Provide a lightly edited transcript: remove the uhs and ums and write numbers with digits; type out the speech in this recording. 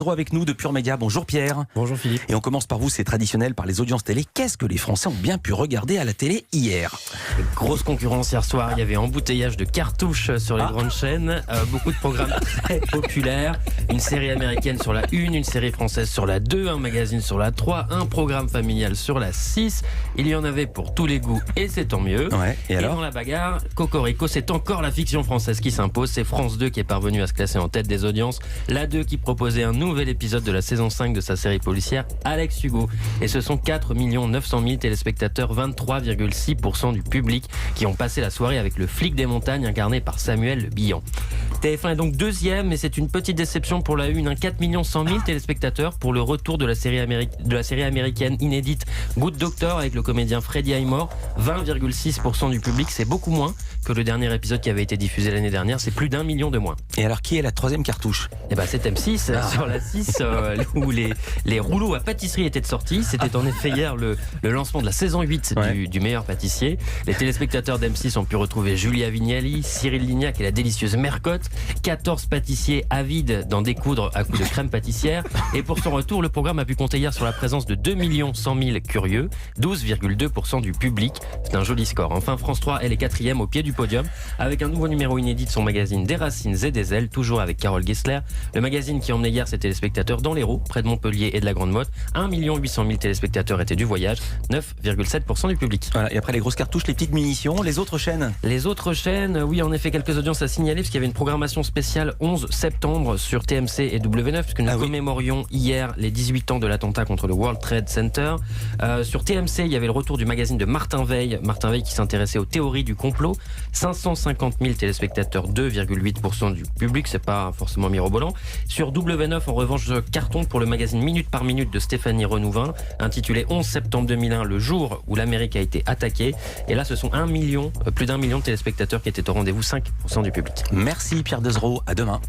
Desros avec nous de Pure Média. Bonjour Pierre. Bonjour Philippe. Et on commence par vous, c'est traditionnel, par les audiences télé. Qu'est-ce que les Français ont bien pu regarder à la télé hier? Grosse concurrence hier soir, il y avait embouteillage de cartouches sur les grandes chaînes, beaucoup de programmes très populaires, une série américaine sur la 1, une série française sur la 2, un magazine sur la 3, un programme familial sur la 6. Il y en avait pour tous les goûts et c'est tant mieux. Ouais, et alors dans la bagarre, Cocorico, c'est encore la fiction française qui s'impose. C'est France 2 qui est parvenue à se classer en tête des audiences. La 2 qui proposait un nouvel épisode de la saison 5 de sa série policière Alex Hugo. Et ce sont 4 900 000 téléspectateurs, 23,6% du public qui ont passé la soirée avec le flic des montagnes incarné par Samuel Le Bihan. TF1 est donc deuxième, mais c'est une petite déception pour la 1. 4 100 000 téléspectateurs pour le retour de la série américaine inédite Good Doctor avec le comédien Freddie Highmore. 20,6% du public, c'est beaucoup moins que le dernier épisode qui avait été diffusé l'année dernière. C'est plus d'1 million de moins. Et alors, qui est la troisième cartouche? C'est M6 sur la 6 où les rouleaux à pâtisserie étaient sortis. C'était en effet hier le lancement de la saison 8 du meilleur pâtissier. Les téléspectateurs d'M6 ont pu retrouver Julia Vignali, Cyril Lignac et la délicieuse Mercotte. 14 pâtissiers avides d'en découdre à coups de crème pâtissière. Et pour son retour, le programme a pu compter hier sur la présence de 2 100 000 curieux, 12,2% du public. C'est un joli score. Enfin, France 3, elle est quatrième au pied du podium avec un nouveau numéro inédit de son magazine Des Racines et des Ailes, toujours avec Carole Gessler. Le magazine qui emmenait hier ses téléspectateurs dans l'Hérault, près de Montpellier et de la Grande Motte. 1 800 000 téléspectateurs étaient du voyage, 9,7% du public. Voilà, et après les grosses cartouches, les petites munitions, les autres chaînes? Les autres chaînes, oui, en effet, quelques audiences à signaler, parce qu'il y avait une programmation spéciale 11 septembre sur TMC et W9, puisque nous commémorions hier les 18 ans de l'attentat contre le World Trade Center. Sur TMC, il y avait le retour du magazine de Martin Veil qui s'intéressait aux théories du complot. 550 000 téléspectateurs, 2,8% du public, c'est pas forcément mirobolant. Sur W9, en revanche, carton pour le magazine Minute par Minute de Stéphanie Renouvin, intitulé 11 septembre 2001, le jour où l'Amérique a été attaquée. Et là, ce sont plus d'1 million de téléspectateurs qui étaient au rendez-vous, 5% du public. Merci Pierre Desros, à demain.